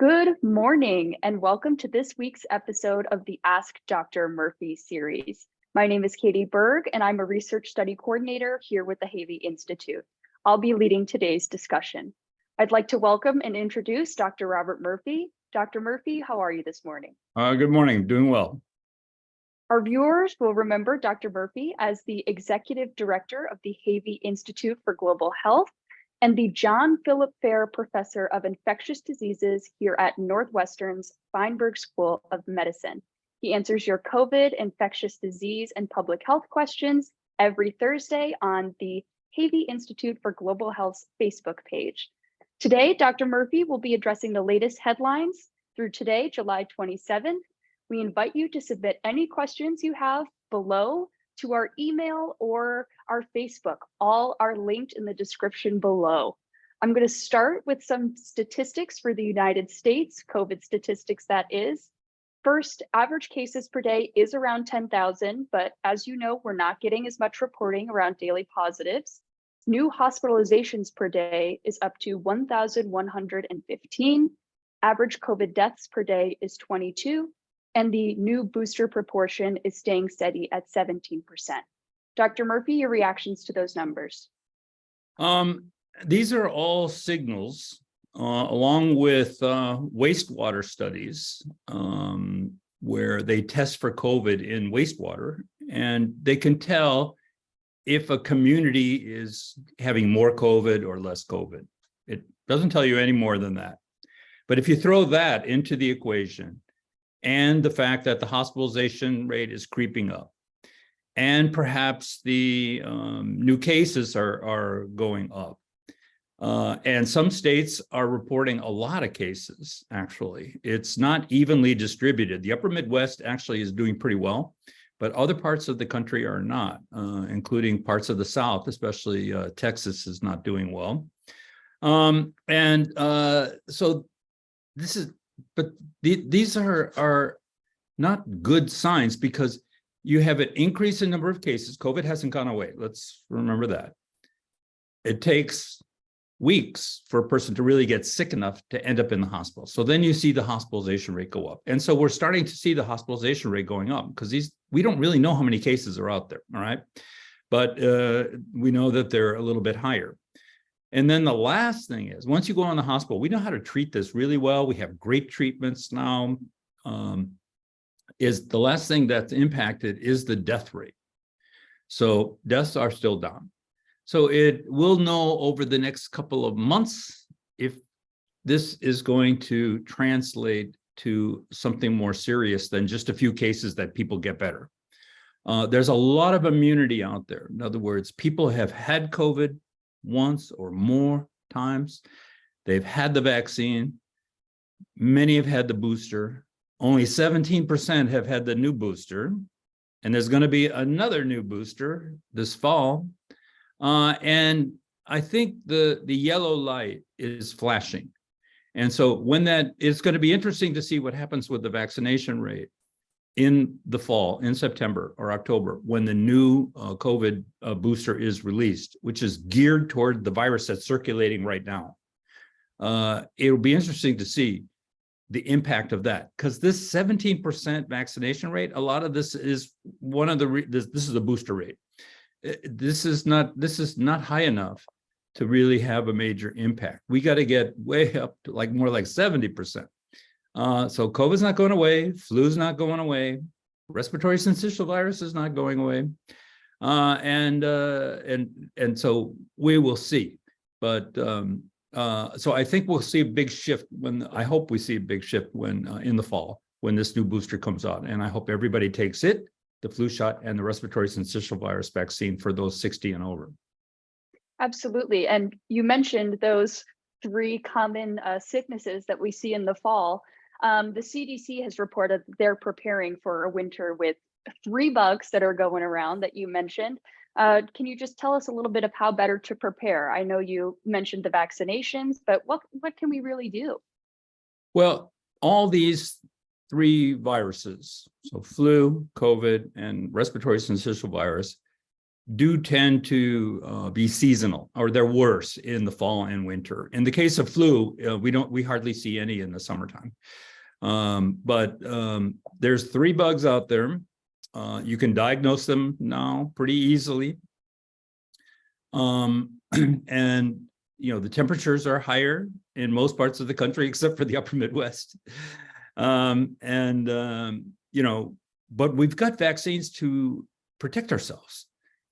Good morning, and welcome to this week's episode of the Ask Dr. Murphy series. My name is Katie Berg, and I'm a research study coordinator here with the Havey Institute. I'll be leading today's discussion. I'd like to welcome and introduce Dr. Robert Murphy. Dr. Murphy, how are you this morning? Good morning, doing well. Our viewers will remember Dr. Murphy as the Executive Director of the Havey Institute for Global Health and the John Philip Fair Professor of Infectious Diseases here at Northwestern's Feinberg School of Medicine. He answers your COVID, infectious disease, and public health questions every Thursday on the Havey Institute for Global Health's Facebook page. Today, Dr. Murphy will be addressing the latest headlines through today, July 27th. We invite you to submit any questions you have below to our email or our Facebook. All are linked in the description below. I'm going to start with some statistics for the United States, COVID statistics that is. First, average cases per day is around 10,000, but as you know, we're not getting as much reporting around daily positives. New hospitalizations per day is up to 1,115. Average COVID deaths per day is 22. And the new booster proportion is staying steady at 17%. Dr. Murphy, your reactions to those numbers? These are all signals, along with wastewater studies, where they test for COVID in wastewater, and they can tell if a community is having more COVID or less COVID. It doesn't tell you any more than that. But if you throw that into the equation, and the fact that the hospitalization rate is creeping up, and perhaps the new cases are going up. And some states are reporting a lot of cases, actually. It's not evenly distributed. The upper Midwest actually is doing pretty well, but other parts of the country are not, including parts of the South, especially Texas is not doing well. So this is, but these are not good signs, because you have an increase in number of cases. COVID hasn't gone away. Let's remember that. It takes weeks for a person to really get sick enough to end up in the hospital. So then you see the hospitalization rate go up. And so we're starting to see the hospitalization rate going up, because we don't really know how many cases are out there, all right? But we know that they're a little bit higher. And then the last thing is, once you go in the hospital, we know how to treat this really well. We have great treatments now. Is the last thing that's impacted is the death rate. So deaths are still down. So we'll know over the next couple of months if this is going to translate to something more serious than just a few cases that people get better. There's a lot of immunity out there. In other words, people have had COVID once or more times. They've had the vaccine. Many have had the booster. Only 17% have had the new booster. And there's going to be another new booster this fall. And I think the yellow light is flashing. And so it's going to be interesting to see what happens with the vaccination rate in the fall, in September or October, when the new COVID booster is released, which is geared toward the virus that's circulating right now. It'll be interesting to see the impact of that, because this 17% vaccination rate, a lot of this is this is the booster rate. This is not high enough to really have a major impact. We got to get way up to more like 70%. So COVID's not going away, flu's not going away, respiratory syncytial virus is not going away, and so we will see. But so I think we'll see a big shift I hope we see a big shift when in the fall, when this new booster comes out, and I hope everybody takes it, the flu shot and the respiratory syncytial virus vaccine for those 60 and over. Absolutely, and you mentioned those three common sicknesses that we see in the fall. The CDC has reported they're preparing for a winter with 3 bugs that are going around that you mentioned. Can you just tell us a little bit of how better to prepare? I know you mentioned the vaccinations, but what can we really do? Well, all these 3 viruses, so flu, COVID, and respiratory syncytial virus, do tend to be seasonal, or they're worse in the fall and winter. In the case of flu, we hardly see any in the summertime. But there's 3 bugs out there. You can diagnose them now pretty easily. And the temperatures are higher in most parts of the country, except for the upper Midwest. But we've got vaccines to protect ourselves,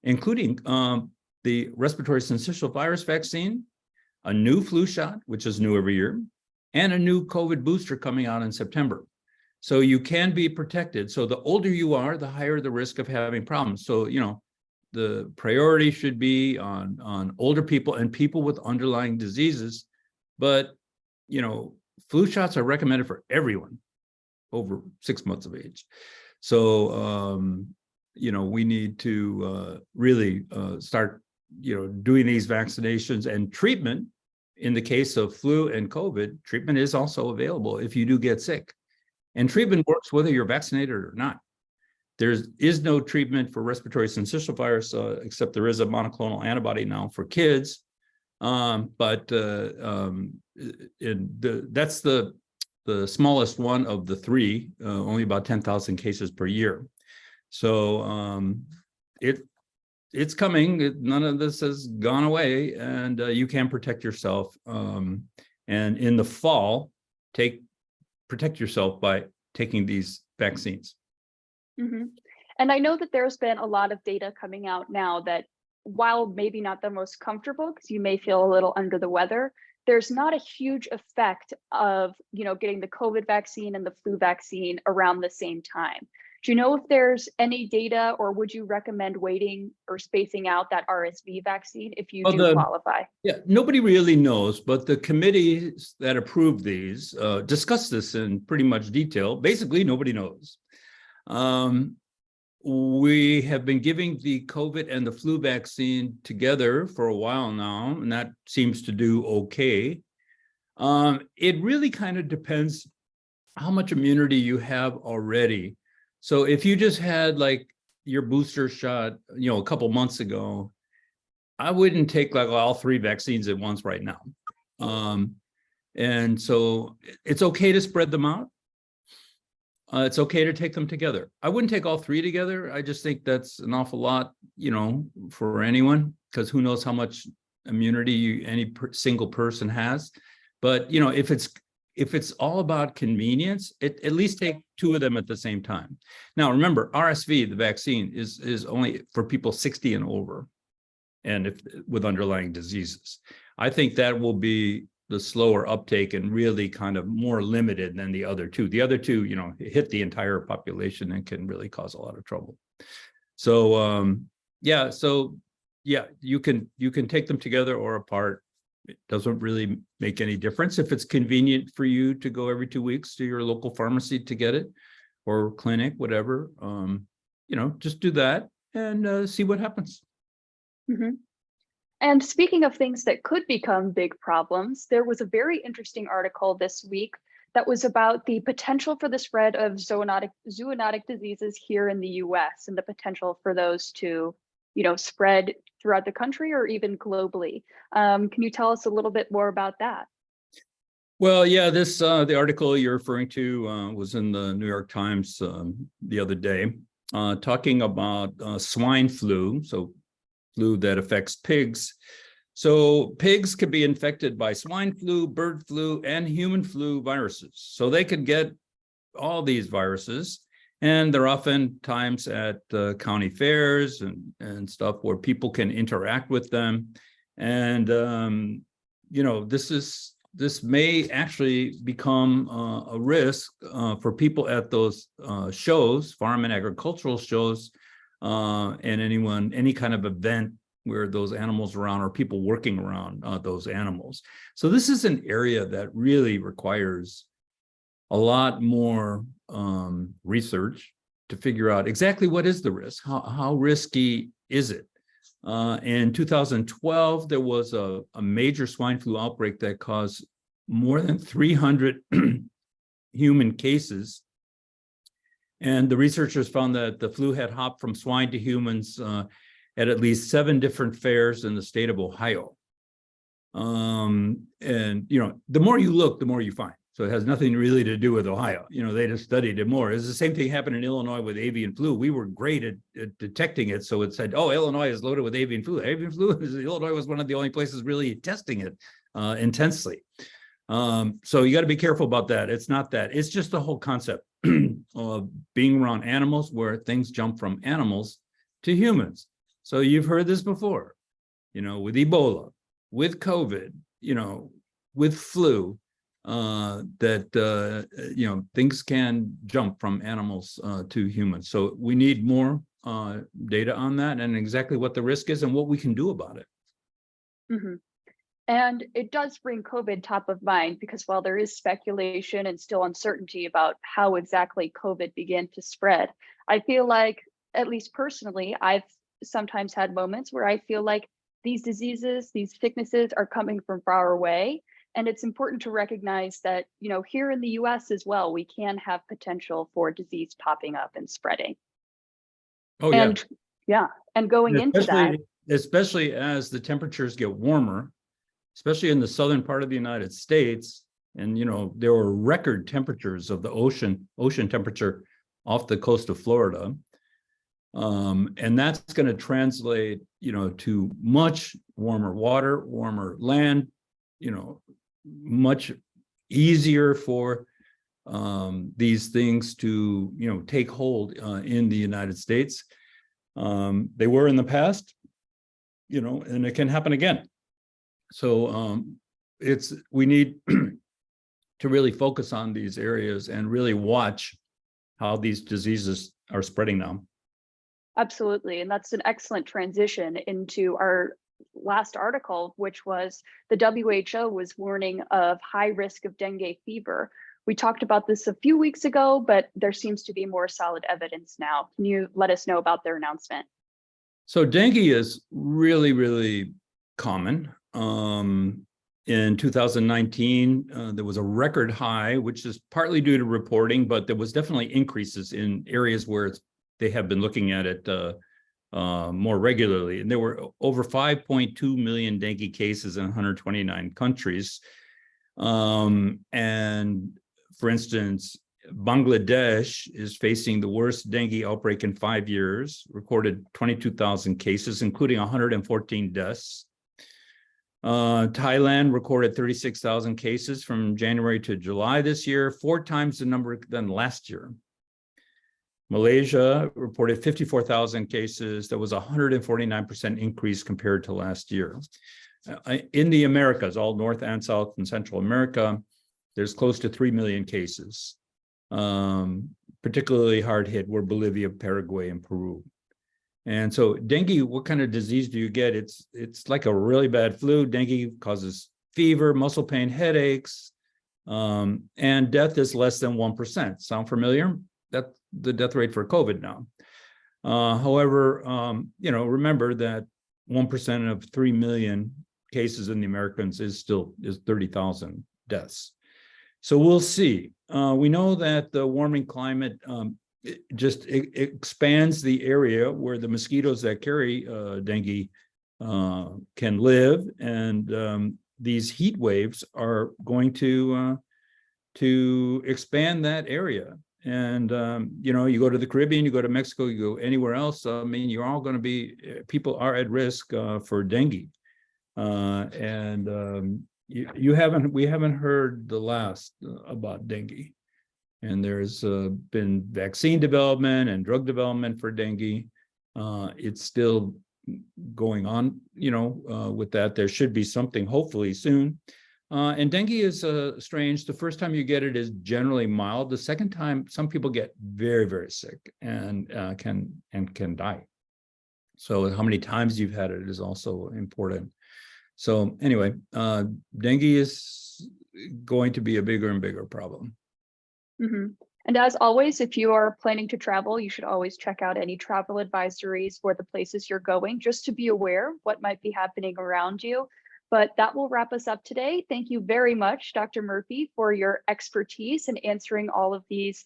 including the respiratory syncytial virus vaccine, a new flu shot, which is new every year, and a new COVID booster coming out in September. So you can be protected. So the older you are, the higher the risk of having problems. So, the priority should be on older people and people with underlying diseases. But, flu shots are recommended for everyone over 6 months of age. So, we need to really start, doing these vaccinations, and treatment. In the case of flu and COVID, treatment is also available if you do get sick. And treatment works whether you're vaccinated or not. There is no treatment for respiratory syncytial virus, except there is a monoclonal antibody now for kids. That's the smallest one of the 3, only about 10,000 cases per year. So it's coming. None of this has gone away, and you can protect yourself. And in the fall, protect yourself by taking these vaccines. Mm-hmm. And I know that there's been a lot of data coming out now that, while maybe not the most comfortable, because you may feel a little under the weather, there's not a huge effect of, getting the COVID vaccine and the flu vaccine around the same time. Do you know if there's any data, or would you recommend waiting or spacing out that RSV vaccine if you do qualify? Yeah, nobody really knows, but the committees that approved these discussed this in pretty much detail. Basically, nobody knows. We have been giving the COVID and the flu vaccine together for a while now, and that seems to do okay. It really kind of depends how much immunity you have already. So if you just had like your booster shot, a couple months ago, I wouldn't take like all 3 vaccines at once right now. And so it's okay to spread them out. It's okay to take them together. I wouldn't take all 3 together. I just think that's an awful lot, for anyone, because who knows how much immunity any single person has. But, if it's all about convenience, at least take 2 of them at the same time. Now, remember, RSV, the vaccine, is only for people 60 and over, and with underlying diseases. I think that will be the slower uptake and really kind of more limited than the other 2. The other 2, hit the entire population and can really cause a lot of trouble. So, you can take them together or apart. It doesn't really make any difference. If it's convenient for you to go every 2 weeks to your local pharmacy to get it, or clinic, whatever, just do that and see what happens. Mm-hmm. And speaking of things that could become big problems, there was a very interesting article this week that was about the potential for the spread of zoonotic diseases here in the US, and the potential for those to, spread throughout the country or even globally. Can you tell us a little bit more about that? Well, yeah, the article you're referring to was in the New York Times the other day, talking about swine flu, so flu that affects pigs. So pigs could be infected by swine flu, bird flu, and human flu viruses. So they could get all these viruses, and they're oftentimes at county fairs and stuff where people can interact with them. And, this may actually become a risk for people at those shows, farm and agricultural shows, and any kind of event where those animals are around, or people working around those animals. So this is an area that really requires a lot more research to figure out exactly what is the risk, how risky is it. In 2012, there was a major swine flu outbreak that caused more than 300 human cases. And the researchers found that the flu had hopped from swine to humans at least 7 different fairs in the state of Ohio. And the more you look, the more you find. So it has nothing really to do with Ohio. They just studied it more. It's the same thing happened in Illinois with avian flu. We were great at detecting it. So it said, oh, Illinois is loaded with avian flu. Avian flu, Illinois was one of the only places really testing it intensely. So you got to be careful about that. It's not that. It's just the whole concept of being around animals where things jump from animals to humans. So you've heard this before, with Ebola, with COVID, with flu, that things can jump from animals to humans. So we need more data on that and exactly what the risk is and what we can do about it. Mm-hmm. And it does bring COVID top of mind, because while there is speculation and still uncertainty about how exactly COVID began to spread, I feel like, at least personally, I've sometimes had moments where I feel like these diseases, these sicknesses are coming from far away. And it's important to recognize that, here in the US as well, we can have potential for disease popping up and spreading. Oh, yeah. And yeah, and going into that. Especially as the temperatures get warmer, especially in the southern part of the United States. And, there were record temperatures of the ocean temperature off the coast of Florida. And that's going to translate, to much warmer water, warmer land, much easier for these things to, take hold in the United States. They were in the past, and it can happen again. So we need to really focus on these areas and really watch how these diseases are spreading now. Absolutely. And that's an excellent transition into our last article, which was the WHO was warning of high risk of dengue fever. We talked about this a few weeks ago, but there seems to be more solid evidence now. Can you let us know about their announcement? So dengue is really, really common. In 2019, there was a record high, which is partly due to reporting, but there was definitely increases in areas where they have been looking at it more regularly. And there were over 5.2 million dengue cases in 129 countries. And for instance, Bangladesh is facing the worst dengue outbreak in 5 years, recorded 22,000 cases, including 114 deaths. Thailand recorded 36,000 cases from January to July this year, 4 times the number than last year. Malaysia reported 54,000 cases. That was a 149% increase compared to last year. In the Americas, all North and South and Central America, there's close to 3 million cases. Particularly hard hit were Bolivia, Paraguay, and Peru. And so dengue, what kind of disease do you get? It's like a really bad flu. Dengue causes fever, muscle pain, headaches, and death is less than 1%. Sound familiar? That's the death rate for COVID now. However, remember that 1% of 3 million cases in the Americans is 30,000 deaths. So we'll see. We know that the warming climate it expands the area where the mosquitoes that carry dengue can live, and these heat waves are going to expand that area. And you go to the Caribbean, you go to Mexico, you go anywhere else. I mean, you're all going to be, people are at risk for dengue, and we haven't heard the last about dengue. And there's been vaccine development and drug development for dengue. It's still going on, with that. There should be something hopefully soon. And dengue is strange. The first time you get it is generally mild. The second time, some people get very, very sick and can die. So how many times you've had it is also important. So anyway, dengue is going to be a bigger and bigger problem. Mm-hmm. And as always, if you are planning to travel, you should always check out any travel advisories for the places you're going, just to be aware what might be happening around you. But that will wrap us up today. Thank you very much, Dr. Murphy, for your expertise in answering all of these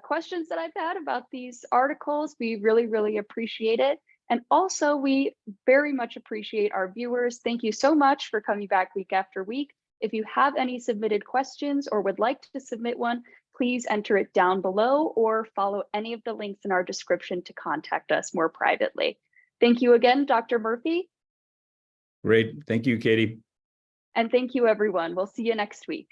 questions that I've had about these articles. We really, really appreciate it. And also, we very much appreciate our viewers. Thank you so much for coming back week after week. If you have any submitted questions or would like to submit one, please enter it down below or follow any of the links in our description to contact us more privately. Thank you again, Dr. Murphy. Great. Thank you, Katie. And thank you, everyone. We'll see you next week.